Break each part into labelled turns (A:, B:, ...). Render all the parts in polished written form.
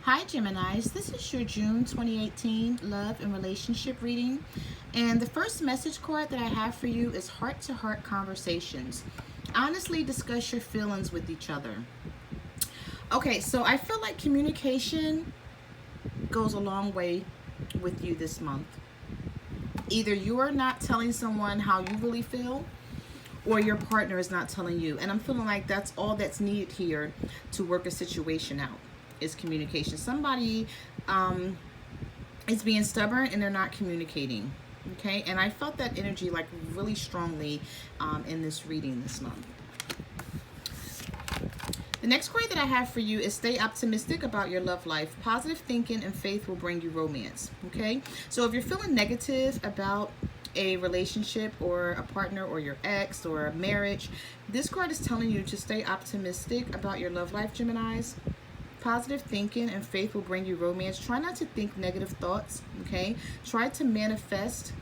A: Hi Geminis, this is your June 2018 love and relationship reading, and the first message card that I have for you is heart-to-heart conversations. Honestly discuss your feelings with each other. Okay, so I feel like communication goes a long way with you this month. Either you are not telling someone how you really feel, or your partner is not telling you, and I'm feeling like that's all that's needed here to work a situation out is communication. Somebody is being stubborn and they're not communicating. Okay, and I felt that energy like really strongly in this reading this month. The next card that I have for you is stay optimistic about your love life. Positive thinking and faith will bring you romance. Okay, so if you're feeling negative about a relationship or a partner or your ex or a marriage, this card is telling you to stay optimistic about your love life, Geminis. Positive thinking and faith will bring you romance. Try not to think negative thoughts, okay? Try to manifest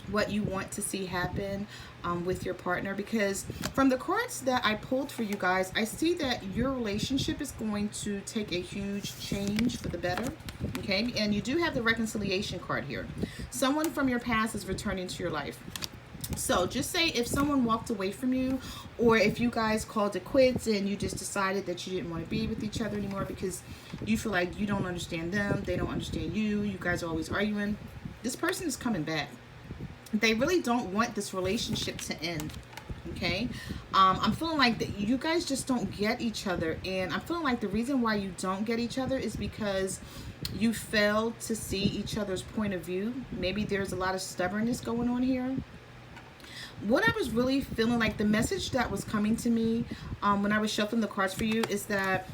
A: what you want to see happen with your partner, because from the cards that I pulled for you guys, I see that your relationship is going to take a huge change for the better, okay? And you do have the reconciliation card here. Someone from your past is returning to your life. So just say if someone walked away from you, or if you guys called it quits and you just decided that you didn't want to be with each other anymore because you feel like you don't understand them, they don't understand you, you guys are always arguing, this person is coming back. They really don't want this relationship to end. Okay, I'm feeling like that you guys just don't get each other, and I'm feeling like the reason why you don't get each other is because you failed to see each other's point of view. Maybe there's a lot of stubbornness going on here. What I was really feeling like, the message that was coming to me when I was shuffling the cards for you, is that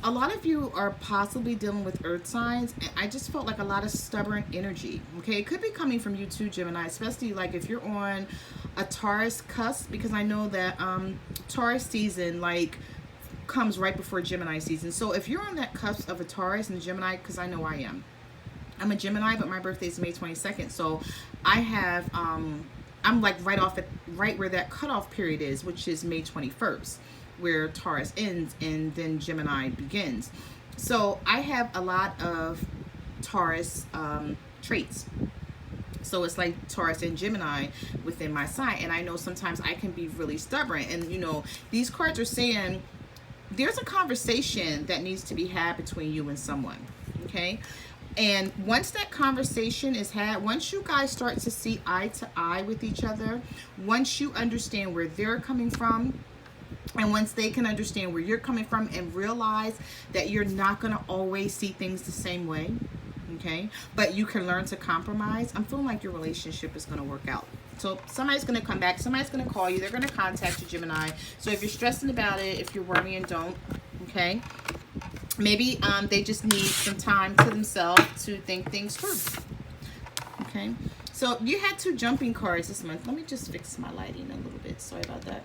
A: a lot of you are possibly dealing with earth signs, and I just felt like a lot of stubborn energy. Okay, it could be coming from you too, Gemini, especially like if you're on a Taurus cusp, because I know that Taurus season like comes right before Gemini season. So if you're on that cusp of a Taurus and Gemini, because I know I am, I'm a Gemini, but my birthday is May 22nd, so I have I'm like right where that cutoff period is, which is May 21st, where Taurus ends and then Gemini begins. So I have a lot of Taurus traits. So it's like Taurus and Gemini within my sign, and I know sometimes I can be really stubborn. And you know, these cards are saying there's a conversation that needs to be had between you and someone. Okay, and once that conversation is had, once you guys start to see eye to eye with each other, once you understand where they're coming from, and once they can understand where you're coming from and realize that you're not going to always see things the same way, okay, but you can learn to compromise, I'm feeling like your relationship is going to work out. So somebody's going to come back, somebody's going to call you, they're going to contact you, Gemini. So if you're stressing about it, if you're worrying, don't, okay? Maybe they just need some time to themselves to think things through, okay? So you had two jumping cards this month. Let me just fix my lighting a little bit. Sorry about that.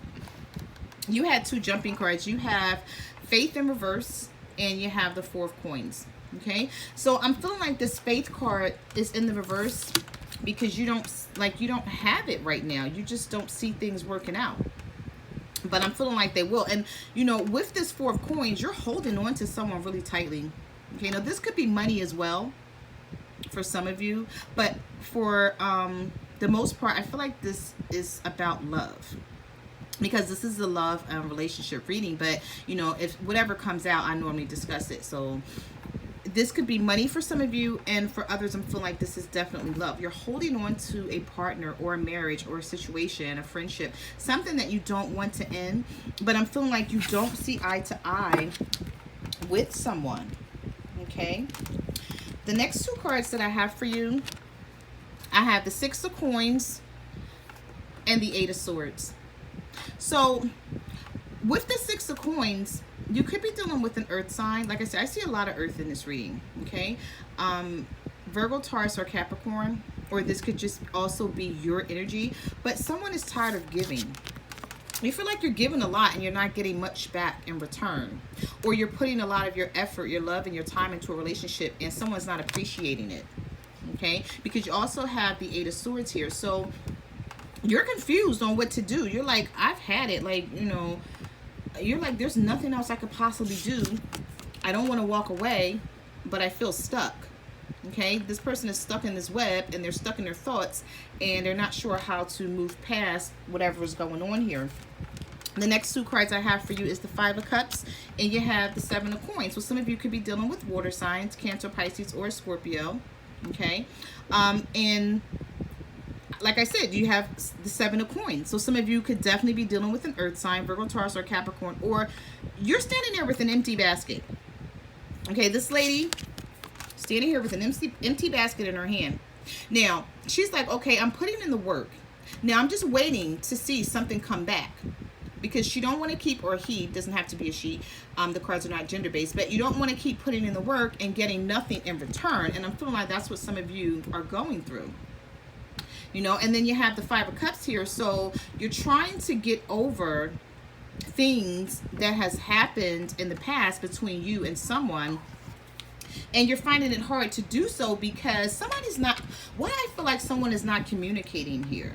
A: You had two jumping cards. You have faith in reverse, and you have the Four of Coins. Okay, so I'm feeling like this faith card is in the reverse because you don't have it right now. You just don't see things working out. But I'm feeling like they will. And you know, with this Four of Coins, you're holding on to someone really tightly. Okay, now this could be money as well for some of you, but for the most part, I feel like this is about love, because this is a love relationship reading. But you know, if whatever comes out, I normally discuss it. So this could be money for some of you, and for others, I'm feeling like this is definitely love. You're holding on to a partner or a marriage or a situation, a friendship, something that you don't want to end, but I'm feeling like you don't see eye to eye with someone. Okay, the next two cards that I have for you, I have the Six of Coins and the Eight of Swords. So with the Six of Coins, you could be dealing with an earth sign. Like I said, I see a lot of earth in this reading, okay? Virgo, Taurus, or Capricorn, or this could just also be your energy, but someone is tired of giving. You feel like you're giving a lot and you're not getting much back in return, or you're putting a lot of your effort, your love, and your time into a relationship and someone's not appreciating it, okay? Because you also have the Eight of Swords here. So you're confused on what to do. You're like, I've had it. Like, you know, you're like, there's nothing else I could possibly do I don't want to walk away, but I feel stuck. Okay, this person is stuck in this web, and they're stuck in their thoughts, and they're not sure how to move past whatever is going on here. The next two cards I have for you is the Five of Cups, and you have the Seven of Coins. So some of you could be dealing with water signs, Cancer, Pisces, or Scorpio. Okay, and like I said, you have the Seven of Coins. So some of you could definitely be dealing with an earth sign, Virgo, Taurus, or Capricorn, or you're standing there with an empty basket. Okay, this lady standing here with an empty basket in her hand. Now, she's like, okay, I'm putting in the work. Now, I'm just waiting to see something come back. Because she don't want to keep, or he, doesn't have to be a she, the cards are not gender-based, but you don't want to keep putting in the work and getting nothing in return. And I'm feeling like that's what some of you are going through. You know, and then you have the Five of Cups here. So you're trying to get over things that has happened in the past between you and someone. And you're finding it hard to do so because somebody's not, what I feel like someone is not communicating here.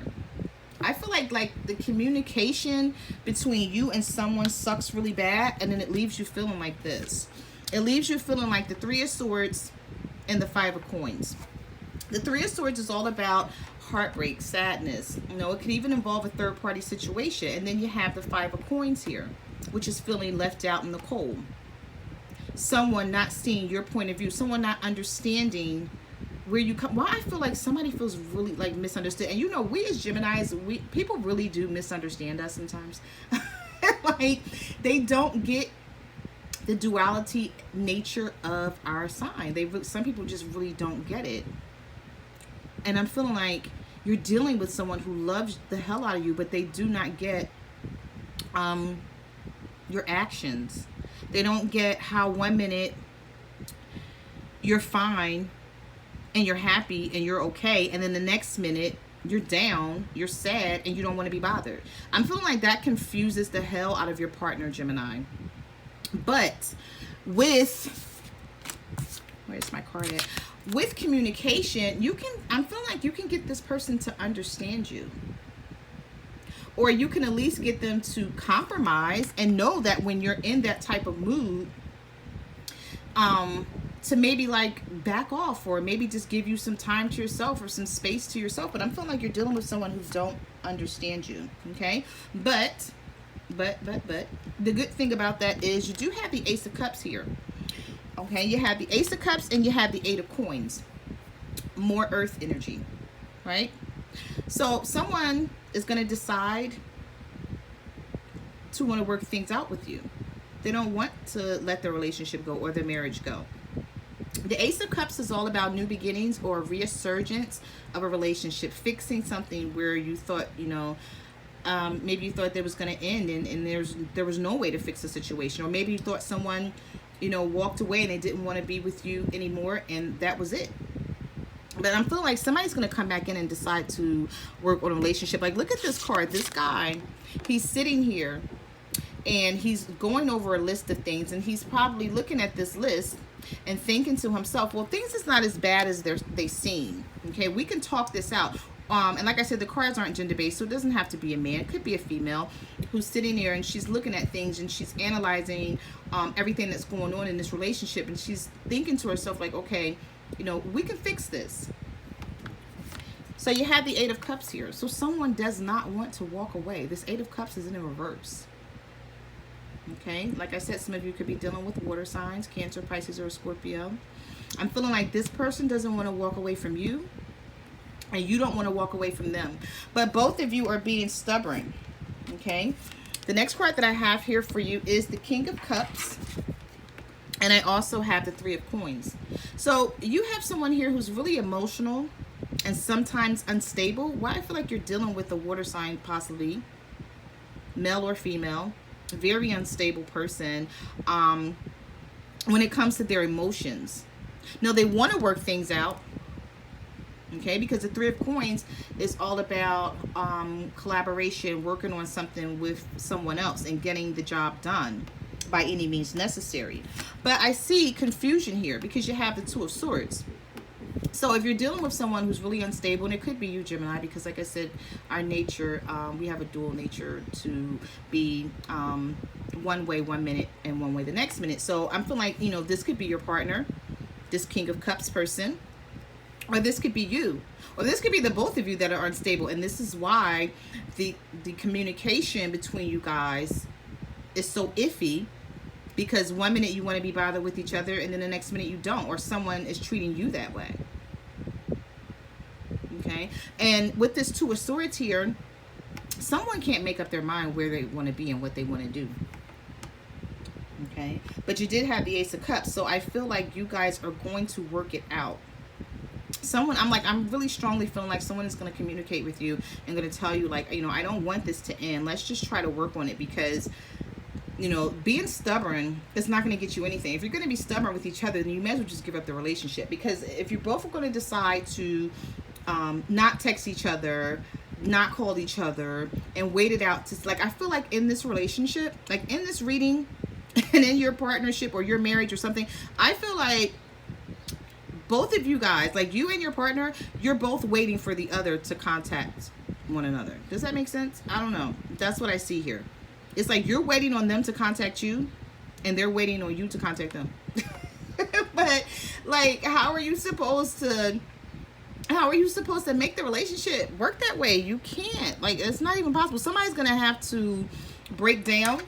A: I feel like the communication between you and someone sucks really bad, and then it leaves you feeling like this. It leaves you feeling like the Three of Swords and the Five of Coins. The Three of Swords is all about heartbreak, sadness. You know, it could even involve a third-party situation. And then you have the Five of Coins here, which is feeling left out in the cold. Someone not seeing your point of view, someone not understanding where you come. Well, I feel like somebody feels really like misunderstood. And you know, we as Geminis, people really do misunderstand us sometimes. Like, they don't get the duality nature of our sign. Some people just really don't get it. And I'm feeling like you're dealing with someone who loves the hell out of you, but they do not get your actions. They don't get how 1 minute you're fine and you're happy and you're okay, and then the next minute you're down, you're sad, and you don't want to be bothered. I'm feeling like that confuses the hell out of your partner, Gemini. But with, where's my card at? With communication, I'm feeling like you can get this person to understand you. Or you can at least get them to compromise and know that when you're in that type of mood, to maybe like back off, or maybe just give you some time to yourself or some space to yourself. But I'm feeling like you're dealing with someone who don't understand you. Okay, but the good thing about that is you do have the Ace of Cups here. Okay, you have the Ace of Cups and you have the Eight of Coins. More earth energy, right? So someone is going to decide to want to work things out with you. They don't want to let their relationship go or their marriage go. The Ace of Cups is all about new beginnings or resurgence of a relationship, fixing something where you thought, you know, maybe you thought that was going to end, and there was no way to fix the situation. Or maybe you thought someone, you know, walked away and they didn't want to be with you anymore, and that was it. But I'm feeling like somebody's going to come back in and decide to work on a relationship. Like, look at this card. This guy, he's sitting here and he's going over a list of things, and he's probably looking at this list and thinking to himself, well, things is not as bad as they seem. Okay, we can talk this out. And like I said, the cards aren't gender-based, so it doesn't have to be a man. It could be a female who's sitting there and she's looking at things and she's analyzing everything that's going on in this relationship, and she's thinking to herself like, okay, you know, we can fix this. So you have the Eight of Cups here. So someone does not want to walk away. This Eight of Cups is in reverse. Okay, like I said, some of you could be dealing with water signs, Cancer, Pisces, or Scorpio. I'm feeling like this person doesn't want to walk away from you, and you don't want to walk away from them. But both of you are being stubborn. Okay, the next card that I have here for you is the King of Cups. And I also have the Three of Coins. So you have someone here who's really emotional and sometimes unstable. Why I feel like you're dealing with a water sign, possibly male or female, very unstable person when it comes to their emotions. Now, they want to work things out, okay, because the Three of Coins is all about collaboration, working on something with someone else and getting the job done by any means necessary. But I see confusion here because you have the Two of Swords. So if you're dealing with someone who's really unstable, and it could be you, Gemini, because like I said, our nature, we have a dual nature to be one way one minute and one way the next minute. So I'm feeling like, this could be your partner, this King of Cups person, or this could be you, or this could be the both of you that are unstable. And this is why the communication between you guys is so iffy, because one minute you want to be bothered with each other and then the next minute you don't, or someone is treating you that way. Okay, and with this Two of Swords here, someone can't make up their mind where they want to be and what they want to do. Okay, but you did have the Ace of Cups, so I feel like you guys are going to work it out. I'm really strongly feeling like someone is going to communicate with you and going to tell you, like, I don't want this to end. Let's just try to work on it, because being stubborn is not going to get you anything. If you're going to be stubborn with each other, then you may as well just give up the relationship, because if you both are going to decide to not text each other, not call each other, and wait it out, I feel like in this relationship, like in this reading and in your partnership or your marriage or something, I feel like both of you guys, like you and your partner, you're both waiting for the other to contact one another. Does that make sense? I don't know. That's what I see here. It's like you're waiting on them to contact you, and they're waiting on you to contact them. But like, how are you supposed to make the relationship work that way? You can't. Like, it's not even possible. Somebody's gonna have to break down.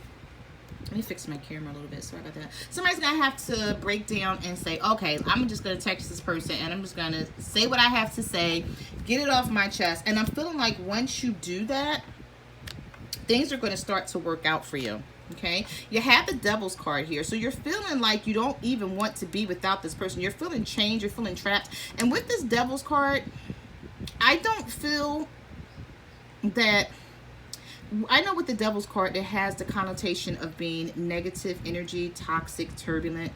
A: Let me fix my camera a little bit. Sorry about that. Somebody's gonna have to break down and say, okay, I'm just gonna text this person and I'm just gonna say what I have to say, get it off my chest. And I'm feeling like once you do that, things are going to start to work out for you. Okay, you have the Devil's card here, so you're feeling like you don't even want to be without this person. You're feeling chained, you're feeling trapped. And with this Devil's card, I don't feel that, I know with the Devil's card, it has the connotation of being negative energy, toxic, turbulent,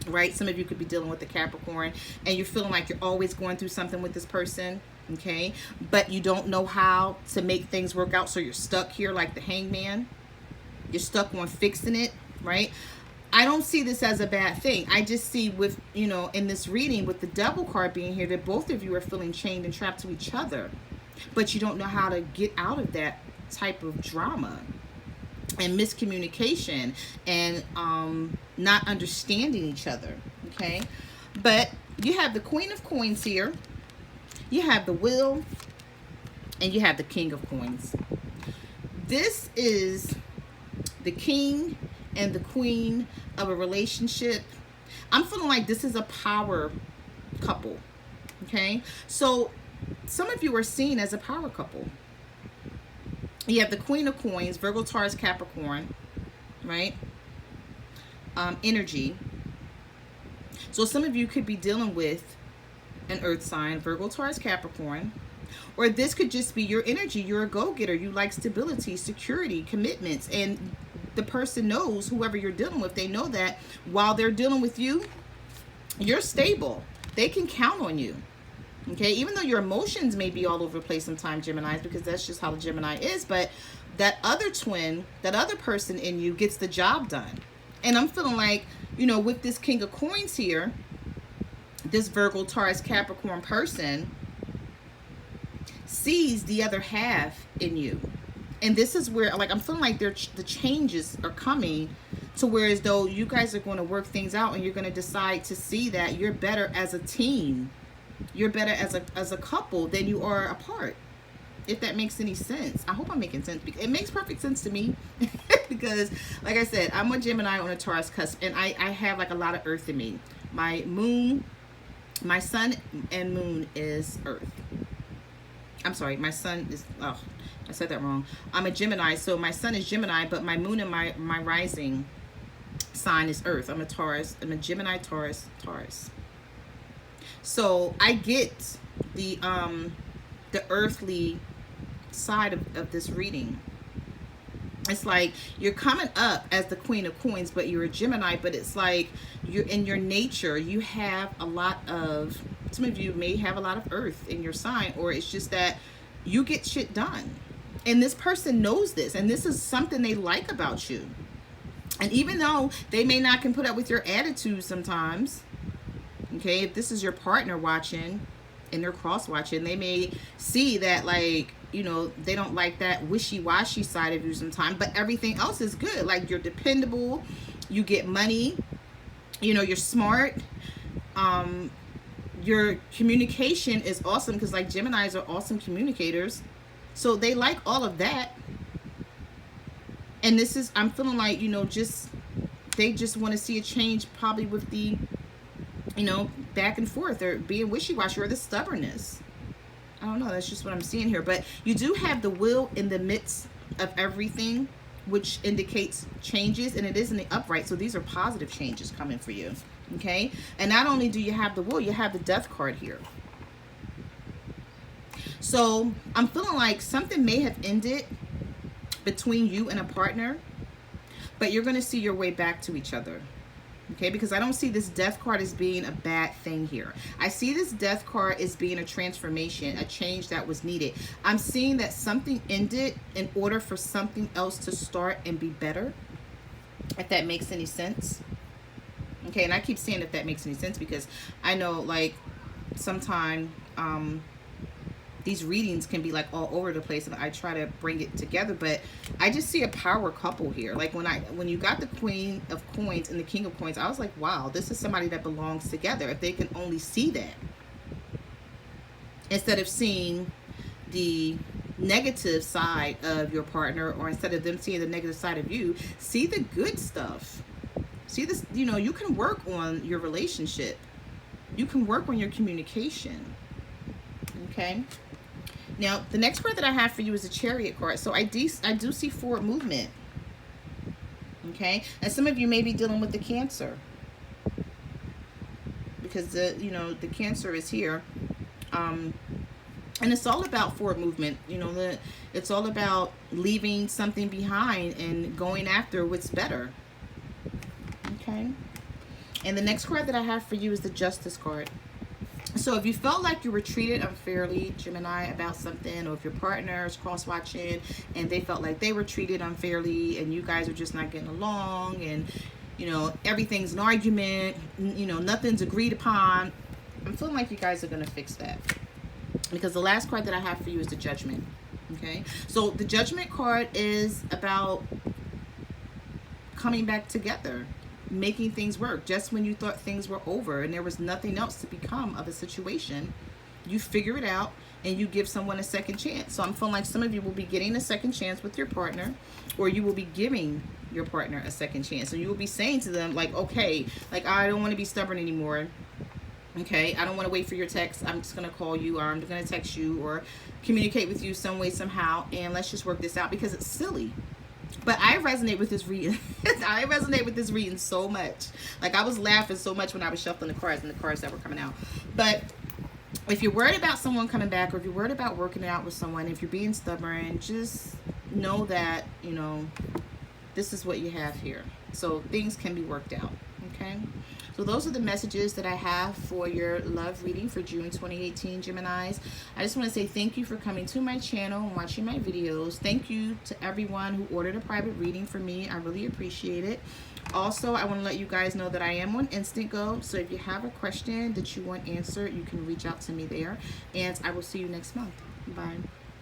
A: right? Some of you could be dealing with the Capricorn, and you're feeling like you're always going through something with this person. Okay, but you don't know how to make things work out, so you're stuck here like the Hangman. You're stuck on fixing it, right? I don't see this as a bad thing. I just see with, in this reading with the Devil card being here, that both of you are feeling chained and trapped to each other, but you don't know how to get out of that type of drama and miscommunication and not understanding each other. Okay, but you have the Queen of Coins here. You have the Wheel, and you have the King of Coins. This is the king and the queen of a relationship. I'm feeling like this is a power couple. Okay, so some of you are seen as a power couple. You have the Queen of Coins, Virgo, Taurus, Capricorn, right? Energy. So some of you could be dealing with an earth sign, Virgo, Taurus, Capricorn, or this could just be your energy. You're a go-getter. You like stability, security, commitments, and the person knows, whoever you're dealing with, they know that while they're dealing with you, you're stable. They can count on you. Okay, even though your emotions may be all over the place sometimes, Geminis, because that's just how the Gemini is, but that other twin, that other person in you gets the job done. And I'm feeling like, with this King of Coins here, this Virgo, Taurus, Capricorn person sees the other half in you. And this is where, like, I'm feeling like the changes are coming to where as though you guys are going to work things out, and you're going to decide to see that you're better as a team. You're better as a couple than you are apart. If that makes any sense. I hope I'm making sense. It makes perfect sense to me. Because, like I said, I'm a Gemini on a Taurus cusp, and I have like a lot of earth in me. My moon, my sun and moon is earth. I'm sorry, my sun is, oh, I said that wrong. I'm a Gemini, so my sun is Gemini, but my moon and my rising sign is earth. I'm a Taurus. I'm a Gemini, Taurus. So I get the earthly side of this reading. It's like you're coming up as the Queen of Coins, but you're a Gemini, but it's like you're in your nature, you have a lot of, some of you may have a lot of earth in your sign, or it's just that you get shit done. And this person knows this, and this is something they like about you. And even though they may not can put up with your attitude sometimes, okay, if this is your partner watching and they're cross watching, they may see that, like, you know, they don't like that wishy-washy side of you sometimes, but everything else is good. Like, you're dependable, you get money, you know, you're smart, your communication is awesome, because like Geminis are awesome communicators, so they like all of that. And this is, I'm feeling like, you know, just, they just want to see a change, probably with the, you know, back and forth, or being wishy-washy, or the stubbornness. I don't know, that's just what I'm seeing here. But you do have the will in the midst of everything, which indicates changes, and it is in the upright, so these are positive changes coming for you. Okay, and not only do you have the will, you have the death card here. So I'm feeling like something may have ended between you and a partner, but you're going to see your way back to each other. Okay, because I don't see this death card as being a bad thing here. I see this death card as being a transformation, a change that was needed. I'm seeing that something ended in order for something else to start and be better, if that makes any sense. Okay, and I keep saying if that makes any sense, because I know, like, sometimes these readings can be like all over the place, and I try to bring it together, but I just see a power couple here. Like, when you got the Queen of Coins and the King of Coins, I was like, wow, this is somebody that belongs together. If they can only see that, instead of seeing the negative side of your partner, or instead of them seeing the negative side of you, see the good stuff. See this, you know, you can work on your relationship. You can work on your communication. Okay. Now, the next card that I have for you is a Chariot card. So I do see forward movement. Okay. And some of you may be dealing with the Cancer, because the Cancer is here. And it's all about forward movement. You know, it's all about leaving something behind and going after what's better. Okay. And the next card that I have for you is the Justice card. So if you felt like you were treated unfairly, Gemini, about something, or if your partner is cross-watching and they felt like they were treated unfairly and you guys are just not getting along, and, you know, everything's an argument, you know, nothing's agreed upon, I'm feeling like you guys are going to fix that. Because the last card that I have for you is the Judgment. Okay. So the Judgment card is about coming back together, making things work. Just when you thought things were over and there was nothing else to become of a situation, you figure it out and you give someone a second chance. So I'm feeling like some of you will be getting a second chance with your partner, or you will be giving your partner a second chance. So you will be saying to them, like, okay, like, I don't want to be stubborn anymore. Okay, I don't want to wait for your text. I'm just going to call you, or I'm going to text you, or communicate with you some way, somehow, and let's just work this out, because it's silly. But I resonate with this reading. I resonate with this reading so much. Like, I was laughing so much when I was shuffling the cards and the cards that were coming out. But if you're worried about someone coming back, or if you're worried about working out with someone, if you're being stubborn, just know that, you know, this is what you have here. So things can be worked out. Okay. So those are the messages that I have for your love reading for June 2018, Geminis. I just want to say thank you for coming to my channel and watching my videos. Thank you to everyone who ordered a private reading for me. I really appreciate it. Also, I want to let you guys know that I am on Instant Go. So if you have a question that you want answered, you can reach out to me there. And I will see you next month. Bye.